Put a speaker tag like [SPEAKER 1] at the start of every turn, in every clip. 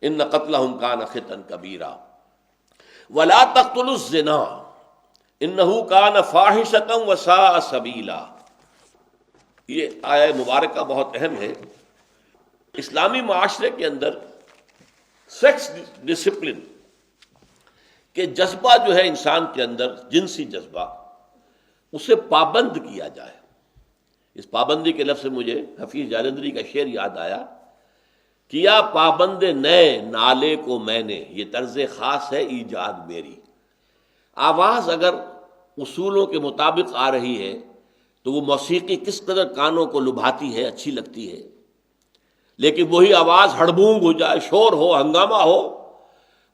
[SPEAKER 1] ان قتلہم کان خطا کبیرا ولا تقتلوا الزنا انہ کان فاحشۃ وساء سبیلا. یہ آیہ مبارکہ بہت اہم ہے. اسلامی معاشرے کے اندر سیکس ڈسپلن کہ جذبہ جو ہے انسان کے اندر، جنسی جذبہ، اسے پابند کیا جائے. اس پابندی کے لفظ سے مجھے حفیظ جالندھری کا شعر یاد آیا، کیا پابند نئے نالے کو میں نے، یہ طرز خاص ہے ایجاد میری. آواز اگر اصولوں کے مطابق آ رہی ہے تو وہ موسیقی کس قدر کانوں کو لبھاتی ہے، اچھی لگتی ہے. لیکن وہی آواز ہڑبونگ ہو جائے، شور ہو، ہنگامہ ہو،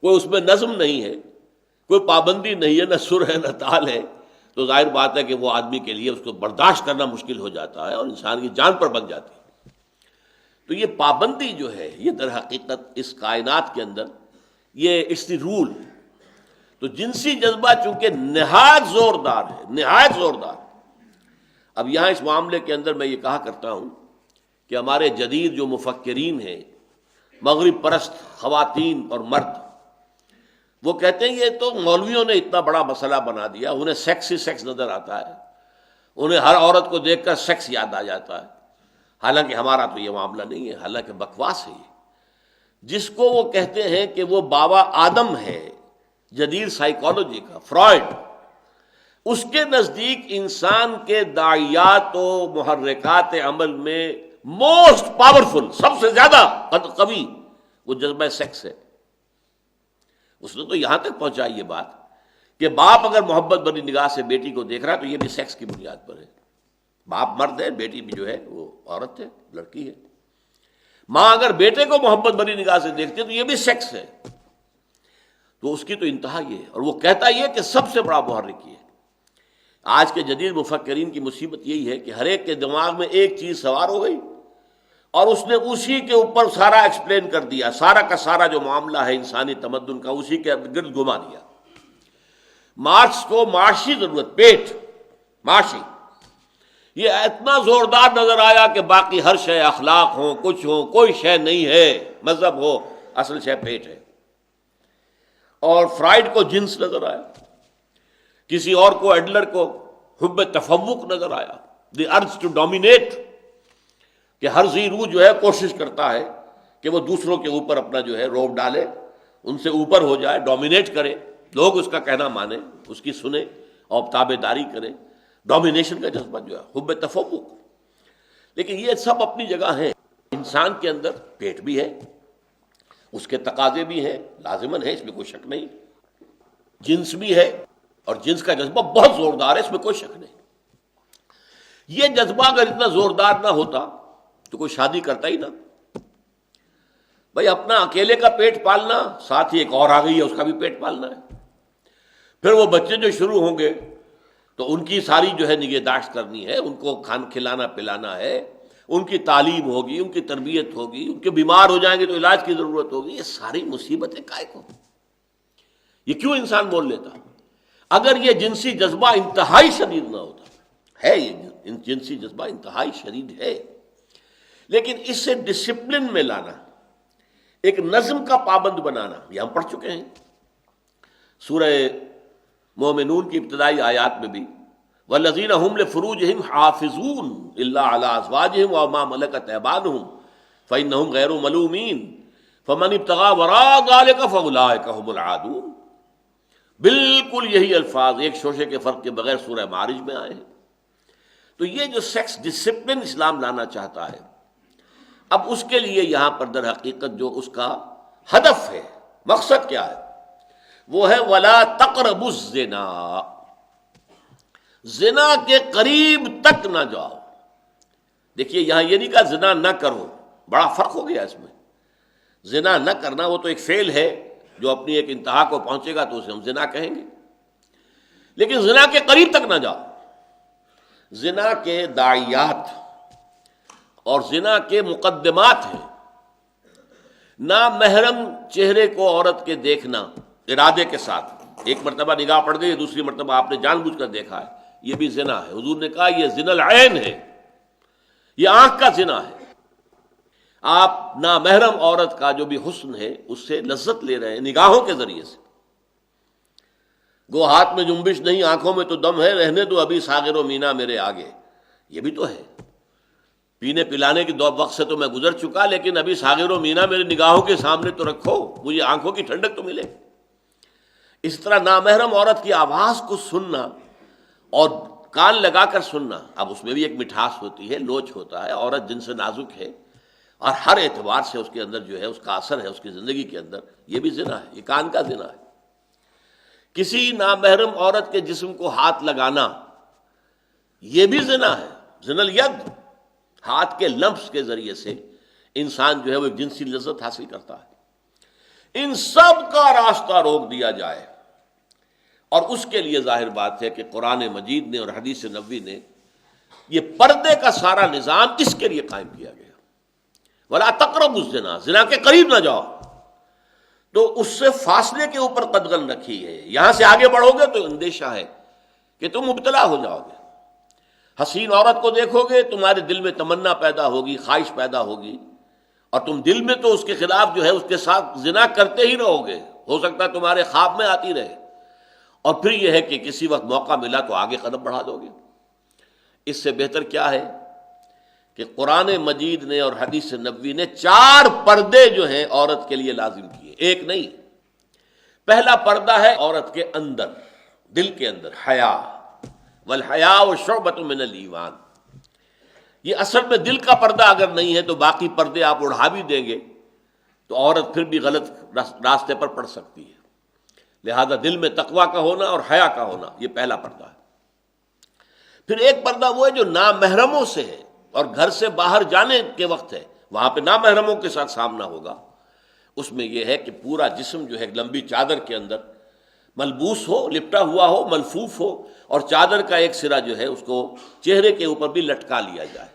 [SPEAKER 1] کوئی اس میں نظم نہیں ہے، کوئی پابندی نہیں ہے، نہ سر ہے نہ تال ہے، تو ظاہر بات ہے کہ وہ آدمی کے لیے اس کو برداشت کرنا مشکل ہو جاتا ہے اور انسان کی جان پر بن جاتی ہے. تو یہ پابندی جو ہے یہ در حقیقت اس کائنات کے اندر یہ اٹس دی رول. تو جنسی جذبہ چونکہ نہایت زوردار ہے، نہایت زوردار. اب یہاں اس معاملے کے اندر میں یہ کہا کرتا ہوں کہ ہمارے جدید جو مفکرین ہیں، مغرب پرست خواتین اور مرد، وہ کہتے ہیں یہ تو مولویوں نے اتنا بڑا مسئلہ بنا دیا، انہیں سیکس ہی سیکس نظر آتا ہے، انہیں ہر عورت کو دیکھ کر سیکس یاد آ جاتا ہے. حالانکہ ہمارا تو یہ معاملہ نہیں ہے، حالانکہ بکواس ہے یہ. جس کو وہ کہتے ہیں کہ وہ بابا آدم ہے جدید سائیکالوجی کا، فرائڈ، اس کے نزدیک انسان کے داعیات و محرکات عمل میں موسٹ پاورفل، سب سے زیادہ قوی وہ جذبہ سیکس ہے. اس نے تو یہاں تک پہنچائی یہ بات کہ باپ اگر محبت بھری نگاہ سے بیٹی کو دیکھ رہا ہے تو یہ بھی سیکس کی بنیاد پر ہے. باپ مرد ہے، بیٹی بھی جو ہے وہ عورت ہے، لڑکی ہے. ماں اگر بیٹے کو محبت بھری نگاہ سے دیکھتی ہے تو یہ بھی سیکس ہے. تو اس کی تو انتہا یہ ہے، اور وہ کہتا یہ کہ سب سے بڑا محرک یہ ہے. آج کے جدید مفکرین کی مصیبت یہی ہے کہ ہر ایک کے دماغ میں ایک چیز سوار ہو گئی اور اس نے اسی کے اوپر سارا ایکسپلین کر دیا، سارا کا سارا جو معاملہ ہے انسانی تمدن کا اسی کے گرد گھما دیا. مارکس کو معاشی ضرورت، پیٹ معاشی، یہ اتنا زوردار نظر آیا کہ باقی ہر شے اخلاق ہو، کچھ ہو، کوئی شے نہیں ہے، مذہب ہو، اصل شے پیٹ ہے. اور فرائڈ کو جنس نظر آیا، کسی اور کو، ایڈلر کو حب تفوق نظر آیا، دی ارج ٹو ڈومینیٹ، کہ ہر ذی روح جو ہے کوشش کرتا ہے کہ وہ دوسروں کے اوپر اپنا جو ہے روب ڈالے، ان سے اوپر ہو جائے، ڈومینیٹ کرے، لوگ اس کا کہنا مانیں، اس کی سنیں اور تابع داری کریں. ڈومینیشن کا جذبہ جو ہے، حب تفوق. لیکن یہ سب اپنی جگہ ہیں. انسان کے اندر پیٹ بھی ہے، اس کے تقاضے بھی ہیں، لازماً ہے، اس میں کوئی شک نہیں. جنس بھی ہے اور جنس کا جذبہ بہت زوردار ہے، اس میں کوئی شک نہیں. یہ جذبہ اگر اتنا زوردار نہ ہوتا تو کوئی شادی کرتا ہی نہ. بھائی اپنا اکیلے کا پیٹ پالنا، ساتھ ہی ایک اور آ گئی ہے اس کا بھی پیٹ پالنا ہے. پھر وہ بچے جو شروع ہوں گے تو ان کی ساری جو ہے نگہداشت کرنی ہے، ان کو کھلانا پلانا ہے، ان کی تعلیم ہوگی، ان کی تربیت ہوگی، ان کے بیمار ہو جائیں گے تو علاج کی ضرورت ہوگی. یہ ساری مصیبتیں کائے کو؟ یہ کیوں انسان بول لیتا؟ اگر یہ جنسی جذبہ انتہائی شدید نہ ہوتا. ہے یہ جنسی جذبہ انتہائی شدید ہے، لیکن اس سے ڈسپلن میں لانا، ایک نظم کا پابند بنانا، یہ ہم پڑھ چکے ہیں سورہ مومنون کی ابتدائی آیات میں بھی، والذین هم لفروجہم حافظون الا علی ازواجہم وما ملکت ایمانہم فانہم غیر ملومین فمن ابتغى وراء ذلک فاولئک هم العادون. بالکل یہی الفاظ ایک شوشے کے فرق کے بغیر سورہ معارج میں آئے ہیں. تو یہ جو سیکس ڈسپلن اسلام لانا چاہتا ہے، اب اس کے لیے یہاں پر در حقیقت جو اس کا ہدف ہے، مقصد کیا ہے، وہ ہے وَلَا تَقْرَبُوا الزِّنَا، زنا کے قریب تک نہ جاؤ. دیکھیے یہاں یہ نہیں کہا زنا نہ کرو، بڑا فرق ہو گیا اس میں. زنا نہ کرنا وہ تو ایک فعل ہے جو اپنی ایک انتہا کو پہنچے گا تو اسے ہم زنا کہیں گے، لیکن زنا کے قریب تک نہ جاؤ. زنا کے داعیات اور زنا کے مقدمات ہیں. نامحرم چہرے کو عورت کے دیکھنا ارادے کے ساتھ، ایک مرتبہ نگاہ پڑ گئی، دوسری مرتبہ آپ نے جان بوجھ کر دیکھا ہے، یہ بھی زنا ہے. حضور نے کہا یہ زنا العین ہے، یہ آنکھ کا زنا ہے. آپ نامحرم عورت کا جو بھی حسن ہے اس سے لذت لے رہے ہیں نگاہوں کے ذریعے سے. گو ہاتھ میں جنبش نہیں آنکھوں میں تو دم ہے، رہنے دو ابھی ساغر و مینا میرے آگے. یہ بھی تو ہے، پینے پلانے کی وقت سے تو میں گزر چکا، لیکن ابھی ساغر و مینا میرے نگاہوں کے سامنے تو رکھو، مجھے آنکھوں کی ٹھنڈک تو ملے. اس طرح نامحرم عورت کی آواز کو سننا اور کان لگا کر سننا، اب اس میں بھی ایک مٹھاس ہوتی ہے، لوچ ہوتا ہے. عورت جن سے نازک ہے اور ہر اعتبار سے اس کے اندر جو ہے اس کا اثر ہے اس کی زندگی کے اندر، یہ بھی زنا ہے، یہ کان کا زنا ہے. کسی نامحرم عورت کے جسم کو ہاتھ لگانا یہ بھی زنا ہے. زنا الید، ہاتھ کے لمس کے ذریعے سے انسان جو ہے وہ ایک جنسی لذت حاصل کرتا ہے. ان سب کا راستہ روک دیا جائے، اور اس کے لیے ظاہر بات ہے کہ قرآن مجید نے اور حدیث نبوی نے یہ پردے کا سارا نظام اس کے لیے قائم کیا گیا. وَلَا تَقْرَبُوا الزِّنَا، زنا کے قریب نہ جاؤ. تو اس سے فاصلے کے اوپر قدغن رکھی ہے. یہاں سے آگے بڑھو گے تو اندیشہ ہے کہ تم مبتلا ہو جاؤ گے. حسین عورت کو دیکھو گے تمہارے دل میں تمنا پیدا ہوگی، خواہش پیدا ہوگی، اور تم دل میں تو اس کے خلاف جو ہے اس کے ساتھ زنا کرتے ہی رہو گے. ہو سکتا ہے تمہارے خواب میں آتی رہے، اور پھر یہ ہے کہ کسی وقت موقع ملا تو آگے قدم بڑھا دو گے. اس سے بہتر کیا ہے کہ قرآن مجید نے اور حدیث نبوی نے 4 پردے جو ہیں عورت کے لیے لازم کیے، ایک نہیں. پہلا پردہ ہے عورت کے اندر، دل کے اندر، حیا. والحیاء شعبۃ من الایمان. یہ اصل میں دل کا پردہ اگر نہیں ہے تو باقی پردے آپ اڑھا بھی دیں گے تو عورت پھر بھی غلط راستے پر پڑ سکتی ہے. لہذا دل میں تقویٰ کا ہونا اور حیا کا ہونا یہ پہلا پردہ ہے. پھر ایک پردہ وہ ہے جو نامحرموں سے ہے اور گھر سے باہر جانے کے وقت ہے، وہاں پہ نامحرموں کے ساتھ سامنا ہوگا. اس میں یہ ہے کہ پورا جسم جو ہے لمبی چادر کے اندر ملبوس ہو، لپٹا ہوا ہو، ملفوف ہو، اور چادر کا ایک سرا جو ہے اس کو چہرے کے اوپر بھی لٹکا لیا جائے.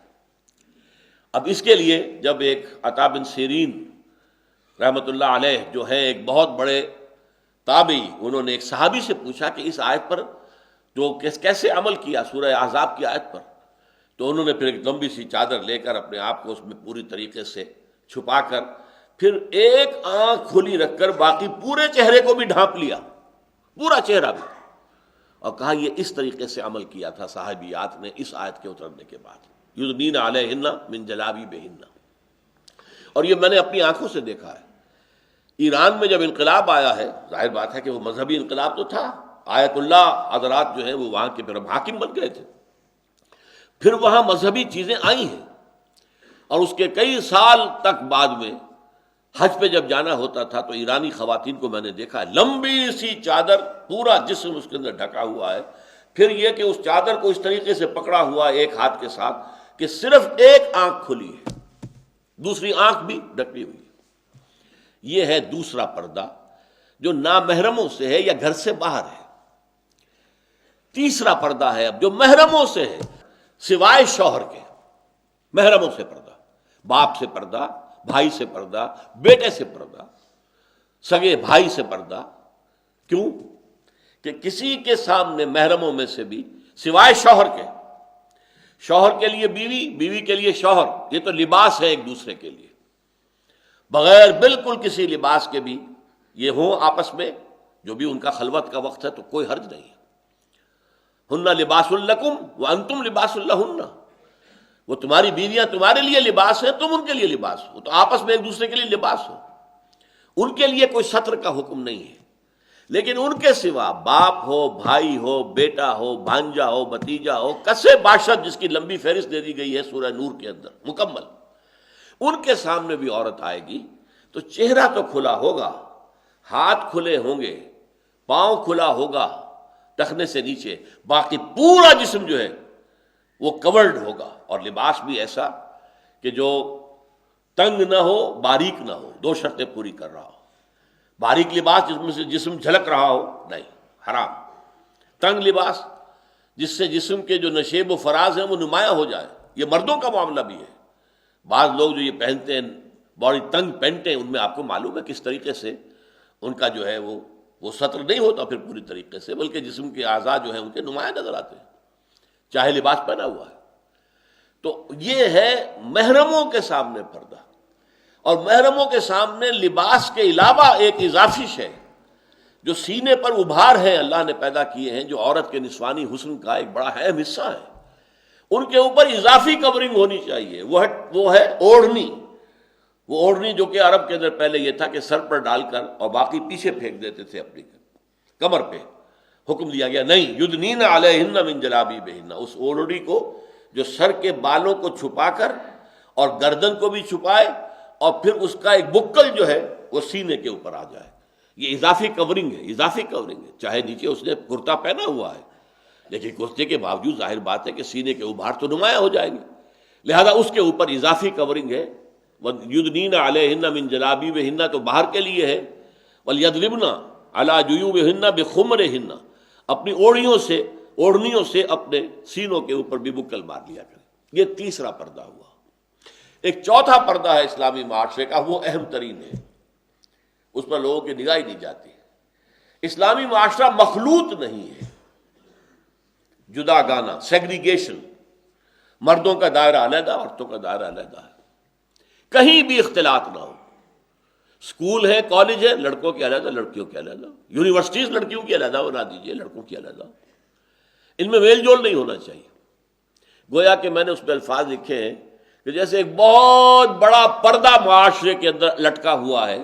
[SPEAKER 1] اب اس کے لیے جب ایک عطا بن سیرین رحمۃ اللہ علیہ جو ہے ایک بہت بڑے تابعی، انہوں نے ایک صحابی سے پوچھا کہ اس آیت پر جو کیسے عمل کیا سورہ احزاب کی آیت پر، تو انہوں نے پھر ایک لمبی سی چادر لے کر اپنے آپ کو اس میں پوری طریقے سے چھپا کر پھر ایک آنکھ کھلی رکھ کر باقی پورے چہرے کو بھی ڈھانپ لیا، پورا چہرہ بھی، اور کہا یہ اس طریقے سے عمل کیا تھا صحابیات نے اس آیت کے اترنے کے بعد. یدنین علیہن من جلابیبہن. اور یہ میں نے اپنی آنکھوں سے دیکھا ہے. ایران میں جب انقلاب آیا ہے، ظاہر بات ہے کہ وہ مذہبی انقلاب تو تھا، آیت اللہ حضرات جو ہیں وہ وہاں کے پھر حاکم بن گئے تھے. پھر وہاں مذہبی چیزیں آئی ہیں، اور اس کے کئی سال تک بعد میں حج پہ جب جانا ہوتا تھا تو ایرانی خواتین کو میں نے دیکھا ہے، لمبی سی چادر، پورا جسم اس کے اندر ڈھکا ہوا ہے. پھر یہ کہ اس چادر کو اس طریقے سے پکڑا ہوا ہے ایک ہاتھ کے ساتھ کہ صرف ایک آنکھ کھلی ہے، دوسری آنکھ بھی ڈھکی ہوئی ہے. یہ ہے دوسرا پردہ جو نامحرموں سے ہے یا گھر سے باہر ہے. تیسرا پردہ ہے اب جو محرموں سے ہے، سوائے شوہر کے، محرموں سے پردہ، باپ سے پردہ، بھائی سے پردہ، بیٹے سے پردہ، سگے بھائی سے پردہ. کیوں کہ کسی کے سامنے محرموں میں سے بھی سوائے شوہر کے، شوہر کے لیے بیوی، بیوی کے لیے شوہر، یہ تو لباس ہے ایک دوسرے کے لیے، بغیر بالکل کسی لباس کے بھی یہ ہوں آپس میں، جو بھی ان کا خلوت کا وقت ہے تو کوئی حرج نہیں. ہن لباس لکم وانتم لباس لہن. وہ تمہاری بیویاں تمہارے لیے لباس ہیں، تم ان کے لیے لباس ہو، تو آپس میں ایک دوسرے کے لیے لباس ہو. ان کے لیے کوئی ستر کا حکم نہیں ہے. لیکن ان کے سوا باپ ہو، بھائی ہو، بیٹا ہو، بھانجا ہو، بھتیجا ہو، کسے باشد جس کی لمبی فہرست دے دی گئی ہے سورہ نور کے اندر مکمل، ان کے سامنے بھی عورت آئے گی تو چہرہ تو کھلا ہوگا، ہاتھ کھلے ہوں گے، پاؤں کھلا ہوگا ٹخنے سے نیچے، باقی پورا جسم جو ہے وہ کورڈ ہوگا. اور لباس بھی ایسا کہ جو تنگ نہ ہو، باریک نہ ہو، 2 شرطیں پوری کر رہا ہو. باریک لباس جس میں سے جسم جھلک رہا ہو، نہیں، حرام. تنگ لباس جس سے جسم کے جو نشیب و فراز ہیں وہ نمایاں ہو جائے، یہ مردوں کا معاملہ بھی ہے. بعض لوگ جو یہ پہنتے ہیں بڑی تنگ پینٹیں، ان میں آپ کو معلوم ہے کس طریقے سے ان کا جو ہے وہ سطر نہیں ہوتا پھر پوری طریقے سے، بلکہ جسم کے اعضاء جو ہیں ان کے نمایاں نظر آتے ہیں چاہے لباس پہنا ہوا ہے. تو یہ ہے محرموں کے سامنے پردہ. اور محرموں کے سامنے لباس کے علاوہ ایک اضافی شے جو سینے پر ابھار ہے اللہ نے پیدا کیے ہیں، جو عورت کے نسوانی حسن کا ایک بڑا اہم حصہ ہے، ان کے اوپر اضافی کورنگ ہونی چاہیے، وہ ہے اوڑھنی۔ وہ اوڑھنی جو کہ عرب کے اندر پہلے یہ تھا کہ سر پر ڈال کر اور باقی پیچھے پھینک دیتے تھے اپنی کمر پہ، حکم دیا گیا نہیں، یدنین علیہن من جلابیبہن، اس اوڑھنی کو جو سر کے بالوں کو چھپا کر اور گردن کو بھی چھپائے اور پھر اس کا ایک بکل جو ہے وہ سینے کے اوپر آ جائے، یہ اضافی کورنگ ہے، اضافی کورنگ ہے۔ چاہے نیچے اس نے کرتا پہنا ہوا ہے لیکن کرتے کے باوجود ظاہر بات ہے کہ سینے کے ابھار تو نمایاں ہو جائیں گے، لہذا اس کے اوپر اضافی کورنگ ہے۔ یدنین علیہن من جلابیبہن تو باہر کے لیے ہے، ولیضربن علی جیوبہن بخمرہن، اپنی اوڑھنیوں سے اپنے سینوں کے اوپر بھی بکل مار لیا کریں۔ یہ تیسرا پردہ ہوا۔ ایک چوتھا پردہ ہے اسلامی معاشرے کا، وہ اہم ترین ہے، اس پر لوگوں کی نگاہ ہی نہیں جاتی۔ اسلامی معاشرہ مخلوط نہیں ہے، جدا گانا، سیگریگیشن، مردوں کا دائرہ علیحدہ، عورتوں کا دائرہ علیحدہ ہے، کہیں بھی اختلاط نہ ہو۔ اسکول ہے، کالج ہے، لڑکوں کے علیحدہ، لڑکیوں کے علیحدہ، یونیورسٹیز لڑکیوں کی علیحدہ بنا دیجیے، لڑکوں کی علیحدہ، ان میں میل جول نہیں ہونا چاہیے۔ گویا کہ میں نے اس پہ الفاظ لکھے ہیں کہ جیسے ایک بہت بڑا پردہ معاشرے کے اندر لٹکا ہوا ہے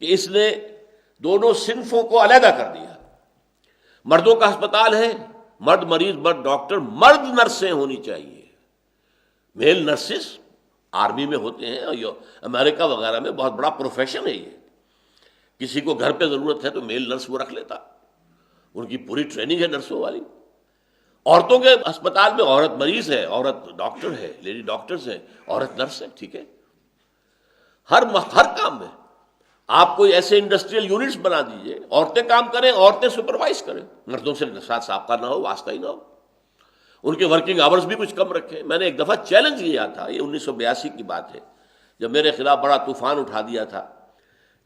[SPEAKER 1] کہ اس نے دونوں صنفوں کو علیحدہ کر دیا۔ مردوں کا ہسپتال ہے، مرد مریض، مرد ڈاکٹر، مرد نرسیں ہونی چاہیے، میل نرسز آرمی میں ہوتے ہیں، اور امریکہ وغیرہ میں بہت بڑا پروفیشن ہے یہ۔ کسی کو گھر پہ ضرورت ہے تو میل نرس وہ رکھ لیتا، ان کی پوری ٹریننگ ہے نرسوں والی۔ عورتوں کے اسپتال میں عورت مریض ہے، عورت ڈاکٹر ہے، لیڈی ڈاکٹرز ہے، عورت نرس ہے، ٹھیک ہے۔ ہر کام میں آپ کوئی ایسے انڈسٹریل یونٹس بنا دیجئے، عورتیں کام کریں، عورتیں سپروائز کریں، مردوں سے ساتھ سابقہ نہ ہو، واسطہ ہی نہ ہو، ان کے ورکنگ آورز بھی کچھ کم رکھیں۔ میں نے ایک دفعہ چیلنج کیا تھا، یہ 1982 کی بات ہے، جب میرے خلاف بڑا طوفان اٹھا دیا تھا،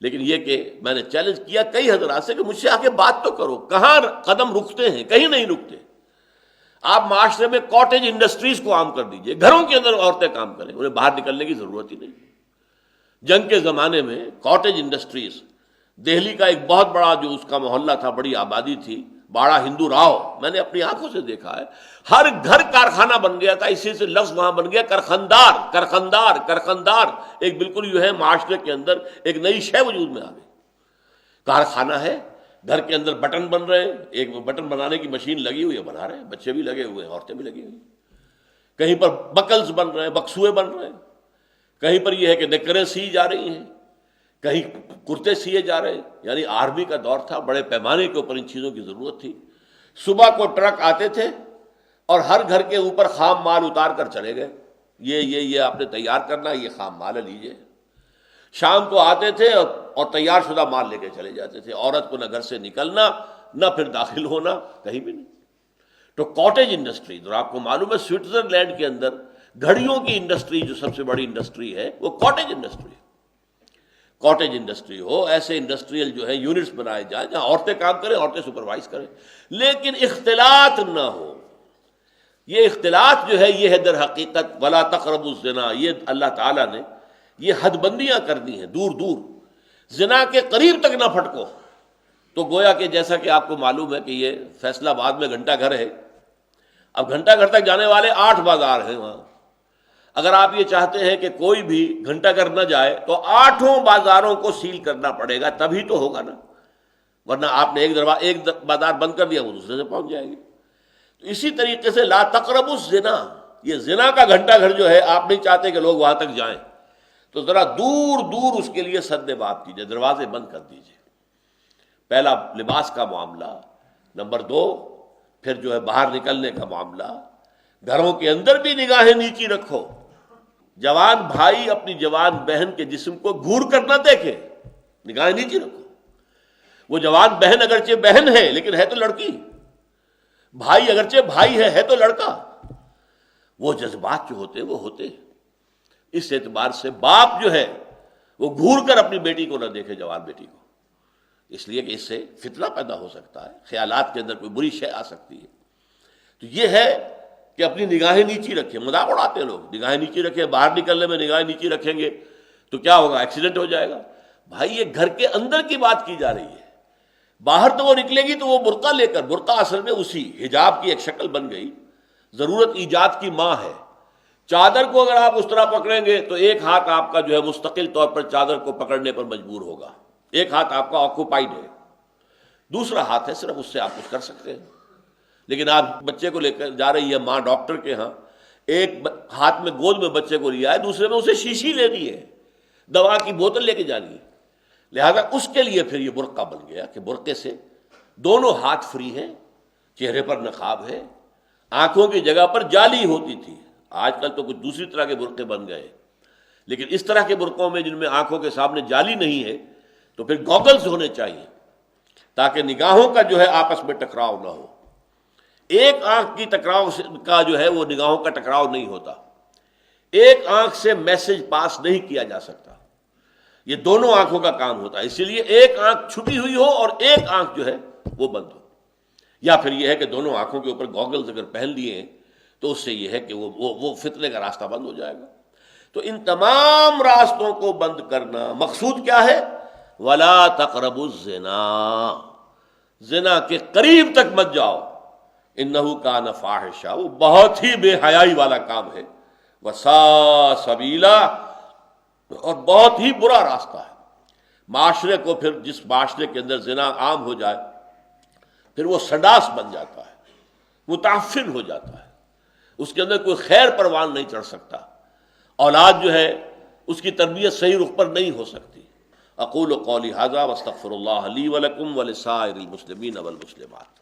[SPEAKER 1] لیکن یہ کہ میں نے چیلنج کیا کئی حضرات سے کہ مجھ سے آ کے بات تو کرو، کہاں قدم رکتے ہیں؟ کہیں نہیں رکتے۔ آپ معاشرے میں کاٹیج انڈسٹریز کو عام کر دیجئے، گھروں کے اندر عورتیں کام کریں، انہیں باہر نکلنے کی ضرورت ہی نہیں۔ جنگ کے زمانے میں کاٹیج انڈسٹریز، دہلی کا ایک بہت بڑا جو اس کا محلہ تھا، بڑی آبادی تھی، باڑا ہندو راؤ، میں نے اپنی آنکھوں سے دیکھا ہے، ہر گھر کارخانہ بن گیا تھا، اسی سے لفظ وہاں بن گیا کرخندار، ایک بالکل جو ہے معاشرے کے اندر ایک نئی شے وجود میں آ گئی۔ کارخانہ ہے، گھر کے اندر بٹن بن رہے ہیں، ایک بٹن بنانے کی مشین لگی ہوئی ہے، بنا رہے ہیں، بچے بھی لگے ہوئے ہیں، عورتیں بھی لگی ہوئی ہیں، کہیں پر بکلز بن رہے ہیں، بکسوے بن رہے ہیں، کہیں پر یہ ہے کہ نکریں سی جا رہی ہیں، کہیں کرتے سیے جا رہے ہیں۔ یعنی آرمی کا دور تھا، بڑے پیمانے کے اوپر ان چیزوں کی ضرورت تھی۔ صبح کو ٹرک آتے تھے اور ہر گھر کے اوپر خام مال اتار کر چلے گئے، یہ آپ نے تیار کرنا، یہ خام مال ہے، لیجئے۔ شام کو آتے تھے اور تیار شدہ مال لے کے چلے جاتے تھے، عورت کو نہ گھر سے نکلنا، نہ پھر داخل ہونا، کہیں بھی نہیں۔ تو کاٹیج انڈسٹری، اور آپ کو معلوم ہے سوئٹزرلینڈ کے اندر گھڑیوں کی انڈسٹری جو سب سے بڑی انڈسٹری ہے وہ کاٹیج انڈسٹری ہے۔ کاٹیج انڈسٹری ہو، ایسے انڈسٹریل جو ہے یونٹس بنائے جائیں جہاں عورتیں کام کریں، عورتیں سپروائز کریں، لیکن اختلاط نہ ہو۔ یہ اختلاط جو ہے یہ ہے در حقیقت ولا تقربوا الزنا، یہ اللہ تعالیٰ نے یہ حد بندیاں کر دی ہیں، دور دور زنا کے قریب تک نہ پھٹکو۔ تو گویا کہ جیسا کہ آپ کو معلوم ہے کہ یہ فیصل آباد میں گھنٹہ گھر ہے، اب گھنٹہ گھر تک جانے والے 8 بازار ہیں وہاں۔ اگر آپ یہ چاہتے ہیں کہ کوئی بھی گھنٹہ گھر نہ جائے تو 8 بازاروں کو سیل کرنا پڑے گا، تبھی تو ہوگا نا، ورنہ آپ نے ایک بازار بند کر دیا، وہ دوسرے سے پہنچ جائے گی۔ تو اسی طریقے سے لا تقربوا الزنا، یہ زنا کا گھنٹہ گھر جو ہے آپ نہیں چاہتے کہ لوگ وہاں تک جائیں، تو ذرا دور دور اس کے لیے سد باب کیجیے، دروازے بند کر دیجیے۔ پہلا لباس کا معاملہ، نمبر 2 پھر جو ہے باہر نکلنے کا معاملہ، گھروں کے اندر بھی نگاہیں نیچی رکھو، جوان بھائی اپنی جوان بہن کے جسم کو گھور کر نہ دیکھے، نگاہیں نیچی رکھو۔ وہ جوان بہن اگرچہ بہن ہے لیکن ہے تو لڑکی، بھائی اگرچہ بھائی ہے تو لڑکا، وہ جذبات جو ہوتے وہ ہوتے۔ اس اعتبار سے باپ جو ہے وہ گھور کر اپنی بیٹی کو نہ دیکھے، جوان بیٹی کو، اس لیے کہ اس سے فتنہ پیدا ہو سکتا ہے، خیالات کے اندر کوئی بری شے آ سکتی ہے۔ تو یہ ہے کہ اپنی نگاہیں نیچی رکھیں، مذاق اڑاتے ہیں لوگ، نگاہیں نیچی رکھیں، باہر نکلنے میں نگاہیں نیچی رکھیں گے تو کیا ہوگا؟ ایکسیڈنٹ ہو جائے گا۔ بھائی یہ گھر کے اندر کی بات کی جا رہی ہے، باہر تو وہ نکلے گی تو وہ برقع لے کر، برقع اصل میں اسی حجاب کی ایک شکل بن گئی، ضرورت ایجاد کی ماں ہے۔ چادر کو اگر آپ اس طرح پکڑیں گے تو ایک ہاتھ آپ کا جو ہے مستقل طور پر چادر کو پکڑنے پر مجبور ہوگا، ایک ہاتھ آپ کا آکوپائڈ ہے، دوسرا ہاتھ ہے صرف اس سے آپ کچھ کر سکتے ہیں۔ لیکن آپ بچے کو لے کر جا رہی ہے ماں ڈاکٹر کے ہاں، ایک ہاتھ میں گود میں بچے کو لیا ہے، دوسرے میں اسے شیشی لینی ہے، دوا کی بوتل لے کے جانی ہے، لہذا اس کے لیے پھر یہ برقع بن گیا کہ برقعے سے دونوں ہاتھ فری ہیں، چہرے پر نقاب ہے، آنکھوں کی جگہ پر جالی ہوتی تھی، آج کل تو کچھ دوسری طرح کے برقعے بن گئے، لیکن اس طرح کے برقعوں میں جن میں آنکھوں کے سامنے جالی نہیں ہے تو پھر گوگلز ہونے چاہیے تاکہ نگاہوں کا جو ہے آپس میں ٹکراؤ نہ ہو۔ ایک آنکھ کی ٹکراؤ کا جو ہے وہ نگاہوں کا ٹکراؤ نہیں ہوتا، ایک آنکھ سے میسج پاس نہیں کیا جا سکتا، یہ دونوں آنکھوں کا کام ہوتا ہے، اسی لیے ایک آنکھ چھپی ہوئی ہو اور ایک آنکھ جو ہے وہ بند ہو، یا پھر یہ ہے کہ دونوں آنکھوں کے اوپر گوگلز اگر پہن لیے ہیں تو اس سے یہ ہے کہ وہ فتنے کا راستہ بند ہو جائے گا۔ تو ان تمام راستوں کو بند کرنا مقصود کیا ہے؟ وَلَا تَقْرَبُوا الزِّنَا، زنا کے قریب تک مت جاؤ، اِنَّهُ كَانَ فَاحِشًا، وہ بہت ہی بے حیائی والا کام ہے، وَسَاءَ سَبِيلًا، اور بہت ہی برا راستہ ہے۔ معاشرے کو پھر جس معاشرے کے اندر زنا عام ہو جائے پھر وہ سڈاس بن جاتا ہے، متعفن ہو جاتا ہے، اس کے اندر کوئی خیر پروان نہیں چڑھ سکتا، اولاد جو ہے اس کی تربیت صحیح رخ پر نہیں ہو سکتی۔ اقول قولی ھذا واستغفر اللہ لی ولکم ولسائر المسلمین والمسلمات۔